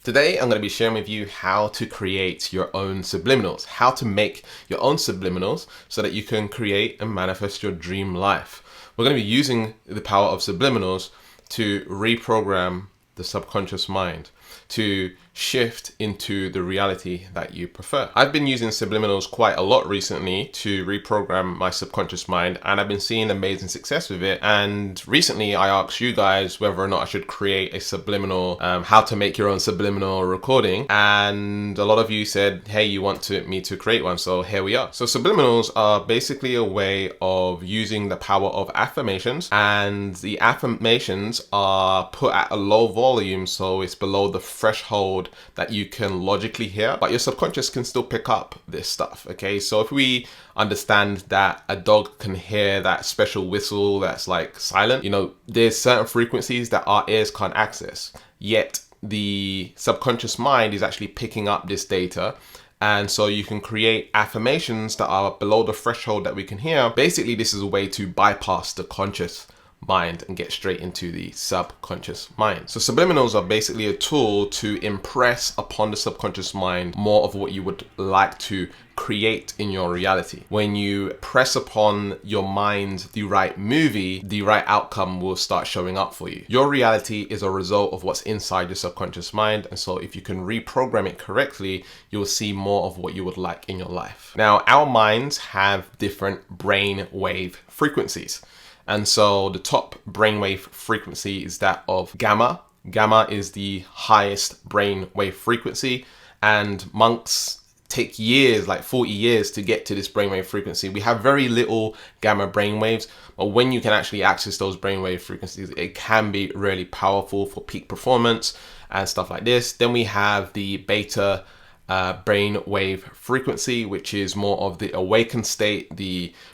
Today, I'm going to be sharing with you how to create your own subliminals, how to make your own subliminals so that you can create and manifest your dream life. We're going to be using the power of subliminals to reprogram the subconscious mind, to shift into the reality that you prefer. I've been using subliminals quite a lot recently to reprogram my subconscious mind, and I've been seeing amazing success with it. And recently I asked you guys whether or not I should create a subliminal, how to make your own subliminal recording, and a lot of you said, hey, you want me to create one, so here we are. So subliminals are basically a way of using the power of affirmations, and the affirmations are put at a low volume, so it's below the threshold that you can logically hear, but your subconscious can still pick up this stuff. Okay, so if we understand that a dog can hear that special whistle that's like silent, there's certain frequencies that our ears can't access, yet the subconscious mind is actually picking up this data. And so you can create affirmations that are below the threshold that we can hear. Basically, this is a way to bypass the conscious mind and get straight into the subconscious mind. So subliminals are basically a tool to impress upon the subconscious mind more of what you would like to create in your reality. When you press upon your mind the right movie, the right outcome will start showing up for you. Your reality is a result of what's inside your subconscious mind, and so if you can reprogram it correctly, you'll see more of what you would like in your life. Now, our minds have different brain wave frequencies. And so the top brainwave frequency is that of gamma. Gamma is the highest brainwave frequency, and monks take years, like 40 years, to get to this brainwave frequency. We have very little gamma brainwaves, but when you can actually access those brainwave frequencies, it can be really powerful for peak performance and stuff like this. Then we have the beta brain wave frequency, which is more of the awakened state.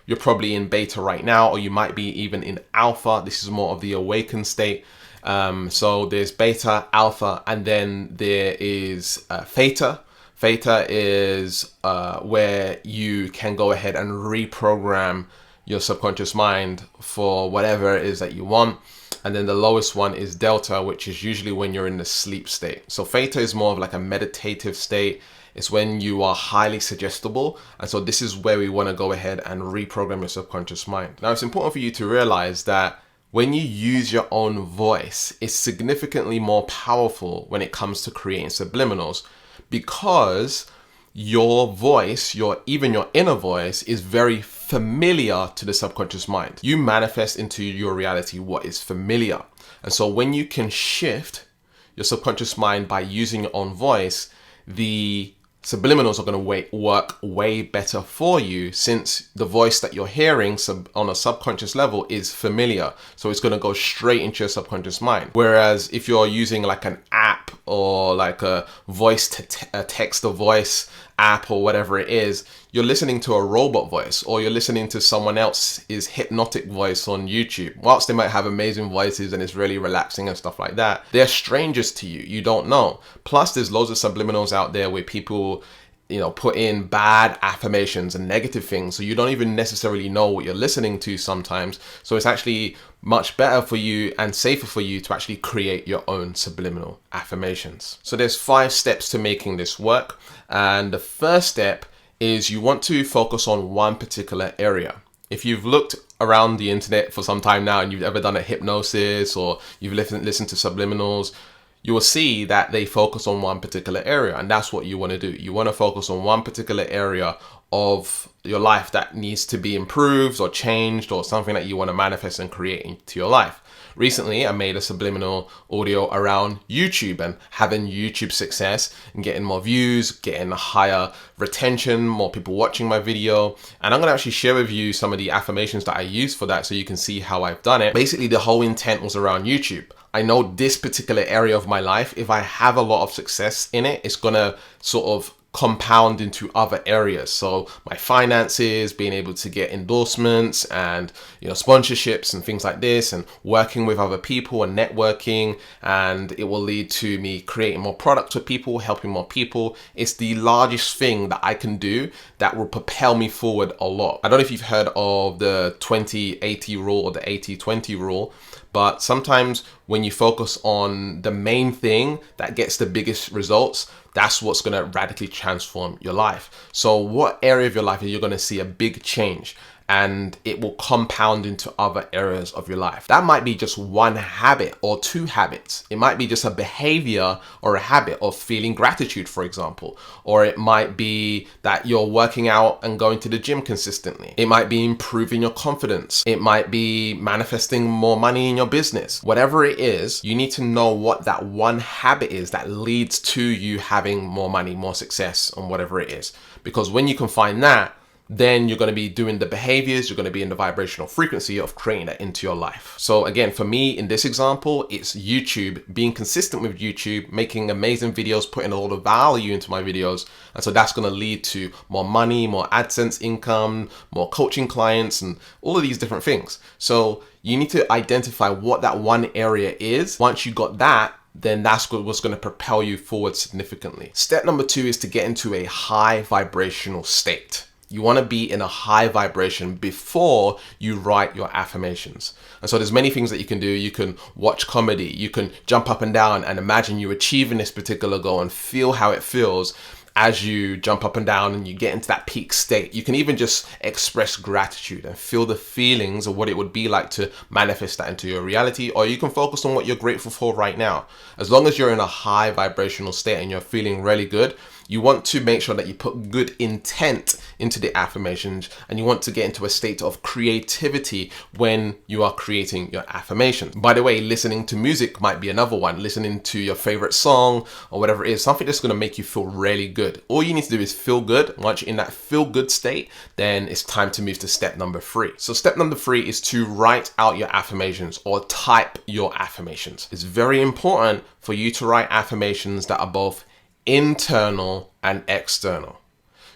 You're probably in beta right now, or you might be even in alpha. This is more of the awakened state. So there's beta, alpha, and then there is theta. Theta is where you can go ahead and reprogram your subconscious mind for whatever it is that you want. And then the lowest one is delta, which is usually when you're in the sleep state. So theta is more of like a meditative state. It's when you are highly suggestible. And so this is where we want to go ahead and reprogram your subconscious mind. Now, it's important for you to realize that when you use your own voice, it's significantly more powerful when it comes to creating subliminals, because your voice, even your inner voice, is very familiar to the subconscious mind. You manifest into your reality what is familiar. And so when you can shift your subconscious mind by using your own voice, the subliminals are going to work way better for you, since the voice that you're hearing on a subconscious level is familiar. So it's going to go straight into your subconscious mind. Whereas if you're using like an app or like a voice to text to voice app or whatever it is, you're listening to a robot voice, or you're listening to someone else's hypnotic voice on YouTube. Whilst they might have amazing voices and it's really relaxing and stuff like that, they're strangers to you. You don't know. Plus, there's loads of subliminals out there where people put in bad affirmations and negative things, so you don't even necessarily know what you're listening to sometimes. So it's actually much better for you and safer for you to actually create your own subliminal affirmations. So there's 5 steps to making this work. And the first step is you want to focus on one particular area. If you've looked around the internet for some time now and you've ever done a hypnosis or you've listened to subliminals, you will see that they focus on one particular area, and that's what you want to do. You want to focus on one particular area of your life that needs to be improved or changed, or something that you want to manifest and create into your life. Recently, I made a subliminal audio around YouTube and having YouTube success and getting more views, getting a higher retention, more people watching my video. And I'm going to actually share with you some of the affirmations that I use for that so you can see how I've done it. Basically, the whole intent was around YouTube. I know this particular area of my life, if I have a lot of success in it, it's going to sort of compound into other areas. So my finances, being able to get endorsements and sponsorships and things like this, and working with other people and networking, and it will lead to me creating more products for people, helping more people. It's the largest thing that I can do that will propel me forward a lot. I don't know if you've heard of the 20-80 rule or the 80-20 rule, But sometimes when you focus on the main thing that gets the biggest results, that's what's going to radically transform your life. So what area of your life are you going to see a big change? And it will compound into other areas of your life. That might be just one habit or two habits. It might be just a behavior or a habit of feeling gratitude, for example. Or it might be that you're working out and going to the gym consistently. It might be improving your confidence. It might be manifesting more money in your business. Whatever it is, you need to know what that one habit is that leads to you having more money, more success, and whatever it is. Because when you can find that, then you're going to be doing the behaviors, you're going to be in the vibrational frequency of creating that into your life. So again, for me in this example, it's YouTube, being consistent with YouTube, making amazing videos, putting a lot of value into my videos. And so that's going to lead to more money, more AdSense income, more coaching clients, and all of these different things. So you need to identify what that one area is. Once you got that, then that's what's going to propel you forward significantly. Step number 2 is to get into a high vibrational state. You want to be in a high vibration before you write your affirmations. And so there's many things that you can do. You can watch comedy. You can jump up and down and imagine you achieving this particular goal and feel how it feels as you jump up and down and you get into that peak state. You can even just express gratitude and feel the feelings of what it would be like to manifest that into your reality, or you can focus on what you're grateful for right now. As long as you're in a high vibrational state and you're feeling really good, you want to make sure that you put good intent into the affirmations, and you want to get into a state of creativity when you are creating your affirmations. By the way, listening to music might be another one. Listening to your favorite song or whatever it is, something that's going to make you feel really good. All you need to do is feel good. Once you're in that feel good state, then it's time to move to step number 3. So step number 3 is to write out your affirmations or type your affirmations. It's very important for you to write affirmations that are both internal and external.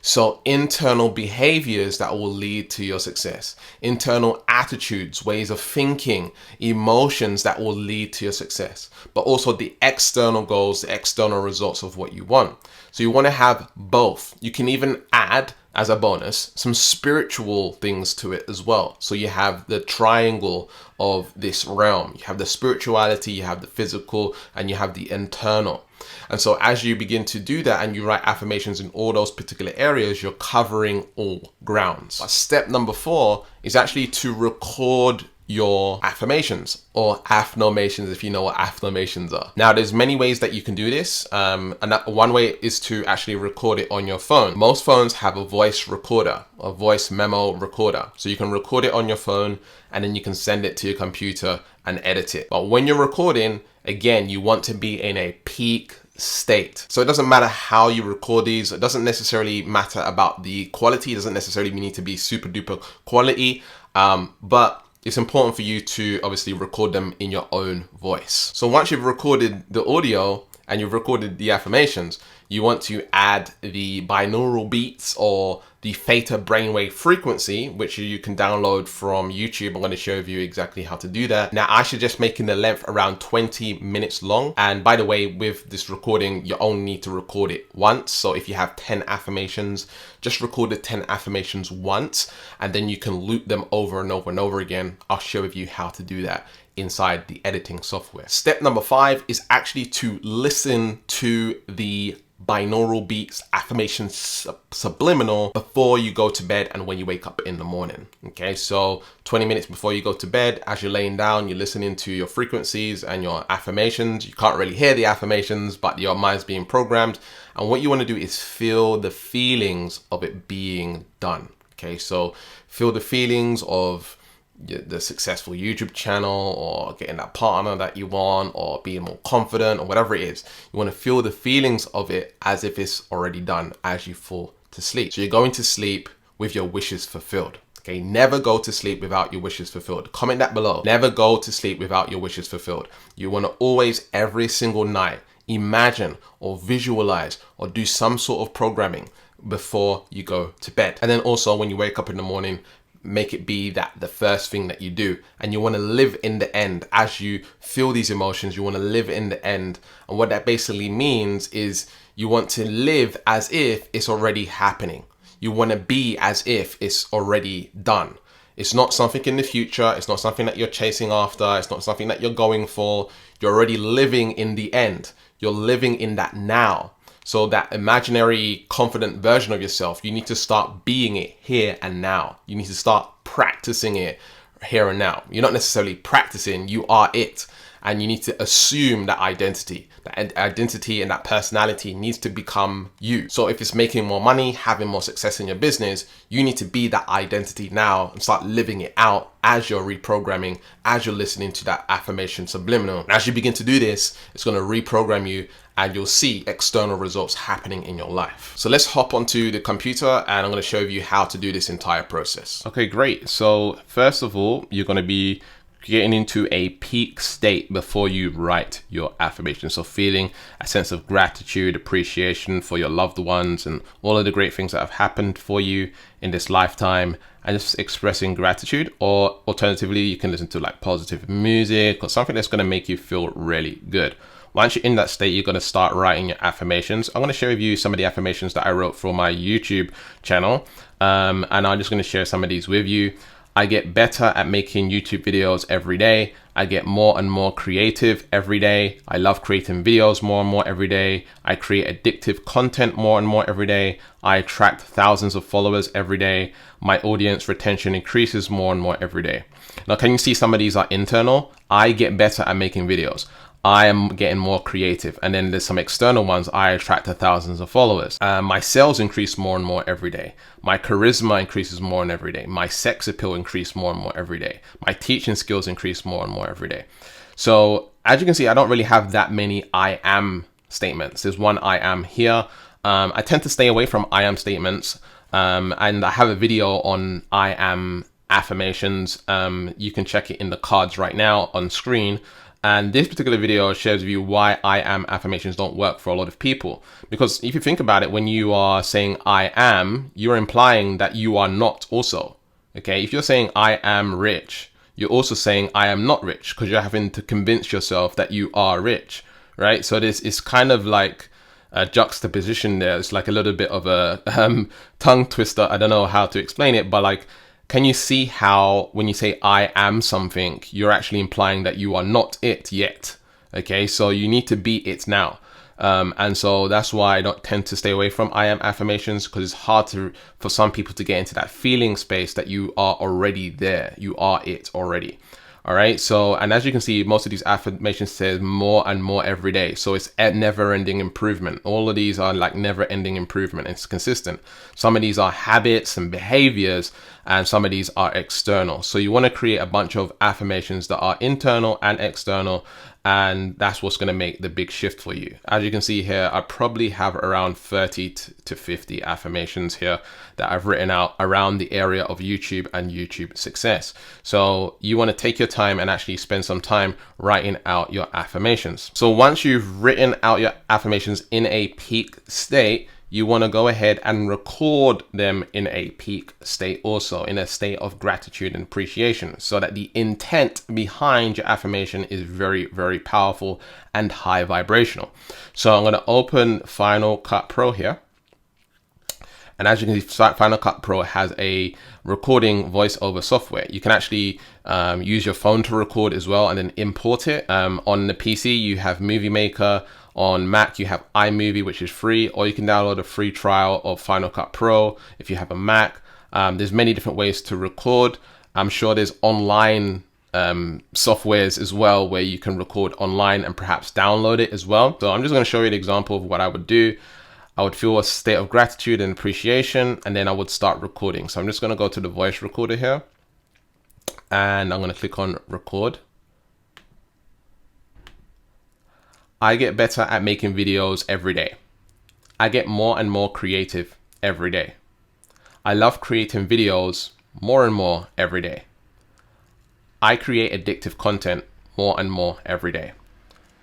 So internal behaviors that will lead to your success, internal attitudes, ways of thinking, emotions that will lead to your success, but also the external goals, the external results of what you want. So you want to have both. You can even add, as a bonus, some spiritual things to it as well. So you have the triangle of this realm. You have the spirituality, you have the physical, and you have the internal. And so as you begin to do that and you write affirmations in all those particular areas, you're covering all grounds. But step number 4 is actually to record your affirmations, or affirmations, if you know what affirmations are. Now, there's many ways that you can do this. And one way is to actually record it on your phone. Most phones have a voice recorder, a voice memo recorder. So you can record it on your phone and then you can send it to your computer and edit it. But when you're recording, again, you want to be in a peak state. So it doesn't matter how you record these. It doesn't necessarily matter about the quality. It doesn't necessarily need to be super duper quality. But it's important for you to obviously record them in your own voice. So once you've recorded the audio and you've recorded the affirmations, you want to add the binaural beats or the theta brainwave frequency, which you can download from YouTube. I'm going to show you exactly how to do that. Now, I suggest making the length around 20 minutes long. And by the way, with this recording, you only need to record it once. So if you have 10 affirmations, just record the 10 affirmations once, and then you can loop them over and over and over again. I'll show you how to do that inside the editing software. Step number 5 is actually to listen to the binaural beats, affirmations, subliminal before you go to bed and when you wake up in the morning. Okay, so 20 minutes before you go to bed, as you're laying down, you're listening to your frequencies and your affirmations. You can't really hear the affirmations, but your mind's being programmed. And what you want to do is feel the feelings of it being done. Okay, so feel the feelings of the successful YouTube channel, or getting that partner that you want, or being more confident, or whatever it is. You want to feel the feelings of it as if it's already done as you fall to sleep. So you're going to sleep with your wishes fulfilled. Okay, never go to sleep without your wishes fulfilled. Comment that below. Never go to sleep without your wishes fulfilled. You want to always, every single night, imagine or visualize or do some sort of programming before you go to bed. And then also when you wake up in the morning, make it be that the first thing that you do. And you want to live in the end. As you feel these emotions, you want to live in the end. And what that basically means is you want to live as if it's already happening. You want to be as if it's already done. It's not something in the future. It's not something that you're chasing after. It's not something that you're going for. You're already living in the end. You're living in that now. So that imaginary confident version of yourself, you need to start being it here and now. You need to start practicing it here and now. You're not necessarily practicing, you are it. And you need to assume that identity. That identity and that personality needs to become you. So if it's making more money, having more success in your business, you need to be that identity now and start living it out as you're reprogramming, as you're listening to that affirmation subliminal. And as you begin to do this, it's going to reprogram you and you'll see external results happening in your life. So let's hop onto the computer and I'm going to show you how to do this entire process. Okay, great. So first of all, you're going to be getting into a peak state before you write your affirmation. So feeling a sense of gratitude, appreciation for your loved ones and all of the great things that have happened for you in this lifetime, and just expressing gratitude. Or alternatively, you can listen to like positive music or something that's going to make you feel really good. Once you're in that state, you're going to start writing your affirmations. I'm going to share with you some of the affirmations that I wrote for my YouTube channel. And I'm just going to share some of these with you. I get better at making YouTube videos every day. I get more and more creative every day. I love creating videos more and more every day. I create addictive content more and more every day. I attract thousands of followers every day. My audience retention increases more and more every day. Now, can you see some of these are internal? I get better at making videos. I am getting more creative. And then there's some external ones. I attract thousands of followers. My sales increase more and more every day. My charisma increases more and every day. My sex appeal increases more and more every day. My teaching skills increase more and more every day. So as you can see, I don't really have that many I am statements. There's one I am here. I tend to stay away from I am statements. And I have a video on I am affirmations. You can check it in the cards right now on screen. And this particular video shares with you why I am affirmations don't work for a lot of people. Because if you think about it, when you are saying I am, you're implying that you are not also. Okay, if you're saying I am rich, you're also saying I am not rich, because you're having to convince yourself that you are rich, right? So this is kind of like a juxtaposition there. It's like a little bit of a tongue twister. I don't know how to explain it, but like, can you see how when you say I am something, you're actually implying that you are not it yet? Okay, so you need to be it now. And so that's why I don't tend to stay away from I am affirmations, because it's hard for some people to get into that feeling space that you are already there. You are it already. All right. So, and as you can see, most of these affirmations says more and more every day. So it's a never ending improvement. All of these are like never ending improvement. It's consistent. Some of these are habits and behaviors, and some of these are external. So you want to create a bunch of affirmations that are internal and external. And that's what's going to make the big shift for you. As you can see here, I probably have around 30 to 50 affirmations here that I've written out around the area of YouTube and YouTube success. So you want to take your time and actually spend some time writing out your affirmations. So once you've written out your affirmations in a peak state, you want to go ahead and record them in a peak state also, in a state of gratitude and appreciation, so that the intent behind your affirmation is very, very powerful and high vibrational. So I'm going to open Final Cut Pro here. And as you can see, Final Cut Pro has a recording voiceover software. You can actually use your phone to record as well and then import it. On the PC, you have Movie Maker. On Mac, you have iMovie, which is free, or you can download a free trial of Final Cut Pro if you have a Mac. There's many different ways to record. I'm sure there's online softwares as well where you can record online and perhaps download it as well. So I'm just going to show you an example of what I would do. I would feel a state of gratitude and appreciation, and then I would start recording. So I'm just going to go to the voice recorder here, and I'm going to click on record. I get better at making videos every day. I get more and more creative every day. I love creating videos more and more every day. I create addictive content more and more every day.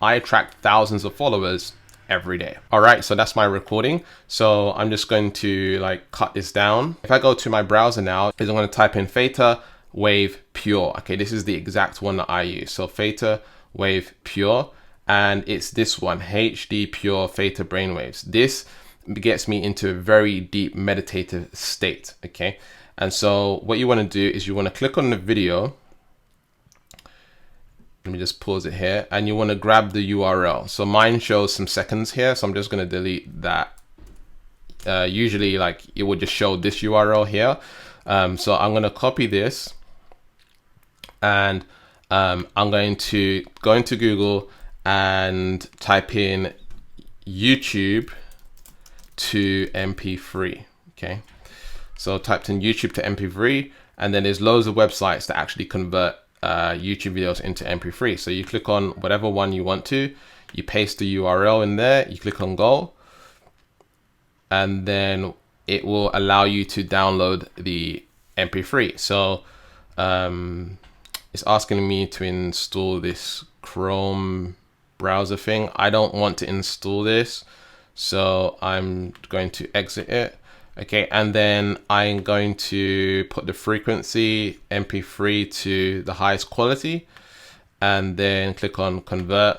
I attract thousands of followers every day. All right, so that's my recording. So I'm just going to like cut this down. If I go to my browser now, I'm going to type in Theta Wave Pure. Okay, this is the exact one that I use. So Theta Wave Pure. And it's this one, HD Pure Theta Brainwaves. This gets me into a very deep meditative state, okay? And so what you want to do is you want to click on the video. Let me just pause it here, and you want to grab the URL. So mine shows some seconds here, so I'm just going to delete that. Usually like it would just show this URL here. So I'm going to copy this, and I'm going to go into Google and type in YouTube to MP3. Okay, so typed in YouTube to MP3, and then there's loads of websites that actually convert YouTube videos into MP3. So you click on whatever one you want to, you paste the URL in there, you click on go, and then it will allow you to download the MP3. So it's asking me to install this Chrome browser thing. I don't want to install this, so I'm going to exit it. Okay, and then I'm going to put the frequency MP3 to the highest quality, and then click on convert,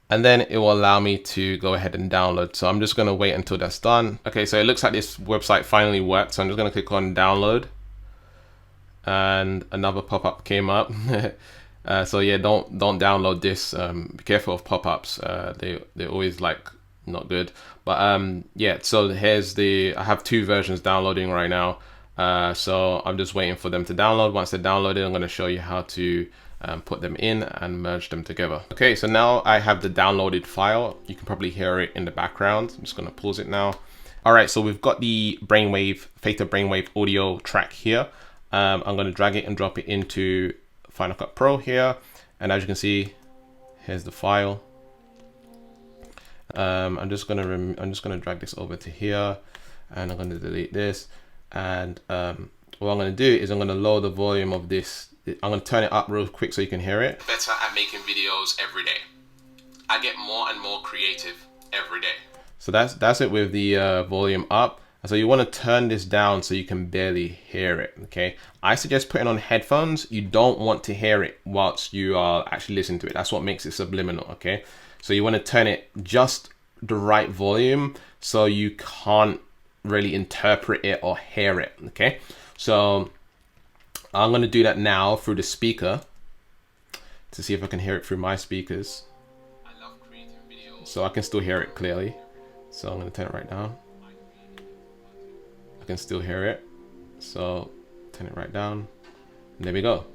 and then it will allow me to go ahead and download. So I'm just going to wait until that's done. Okay, so it looks like this website finally worked. So I'm just going to click on download, and another pop-up came up. So yeah, don't download this. Be careful of pop-ups. They're always like not good. But yeah, so here's I have 2 versions downloading right now. So I'm just waiting for them to download. Once they're downloaded, I'm going to show you how to put them in and merge them together. Okay, so now I have the downloaded file. You can probably hear it in the background. I'm just going to pause it now. All right, so we've got the Theta Brainwave audio track here. I'm going to drag it and drop it into Final Cut Pro here. And as you can see, here's the file. I'm just gonna drag this over to here, and I'm gonna delete this. And what I'm gonna do is I'm gonna lower the volume of this. I'm gonna turn it up real quick so you can hear it. Better at making videos every day. I get more and more creative every day. So that's it with the volume up. So you want to turn this down so you can barely hear it. Okay, I suggest putting on headphones. You don't want to hear it whilst you are actually listening to it. That's what makes it subliminal. Okay, so you want to turn it just the right volume so you can't really interpret it or hear it. Okay, so I'm going to do that now through the speaker to see if I can hear it through my speakers. I love creating videos. So I can still hear it clearly. So I'm going to turn it right down. I can still hear it. So turn it right down. And there we go.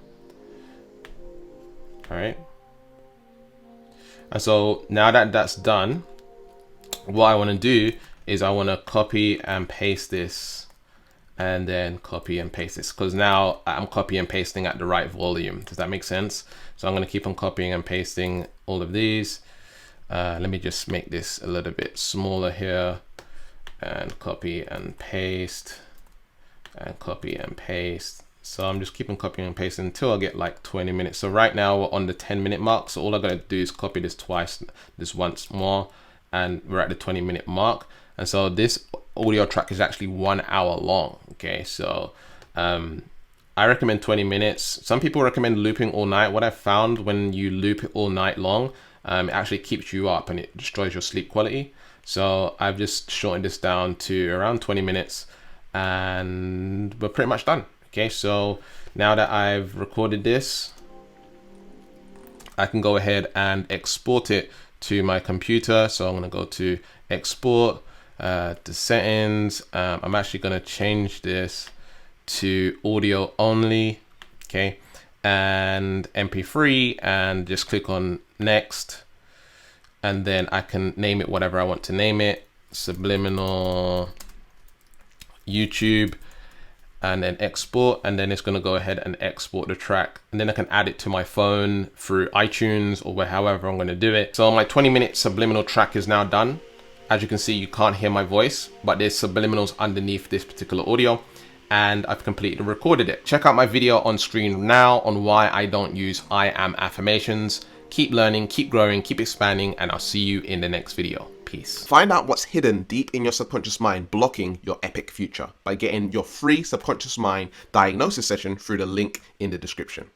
All right. And so now that that's done, what I want to do is I want to copy and paste this, and then copy and paste this, because now I'm copy and pasting at the right volume. Does that make sense? So I'm going to keep on copying and pasting all of these. Let me just make this a little bit smaller here, and copy and paste, and copy and paste. So I'm just keeping copying and pasting until I get like 20 minutes. So right now we're on the 10-minute mark. So all I gotta do is copy this twice, this once more, and we're at the 20-minute mark. And so this audio track is actually 1 hour long. Okay, so I recommend 20 minutes. Some people recommend looping all night. What I found, when you loop it all night long, it actually keeps you up and it destroys your sleep quality. So I've just shortened this down to around 20 minutes, and we're pretty much done. Okay, so now that I've recorded this, I can go ahead and export it to my computer. So I'm going to go to export, to settings. I'm actually going to change this to audio only. Okay, and MP3, and just click on next. And then I can name it whatever I want to name it. Subliminal YouTube, and then export, and then it's going to go ahead and export the track, and then I can add it to my phone through iTunes or however I'm going to do it. So my 20-minute subliminal track is now done. As you can see, you can't hear my voice, but there's subliminals underneath this particular audio, and I've completely recorded it. Check out my video on screen now on why I don't use I am affirmations. Keep learning, keep growing, keep expanding, and I'll see you in the next video. Peace. Find out what's hidden deep in your subconscious mind blocking your epic future by getting your free subconscious mind diagnosis session through the link in the description.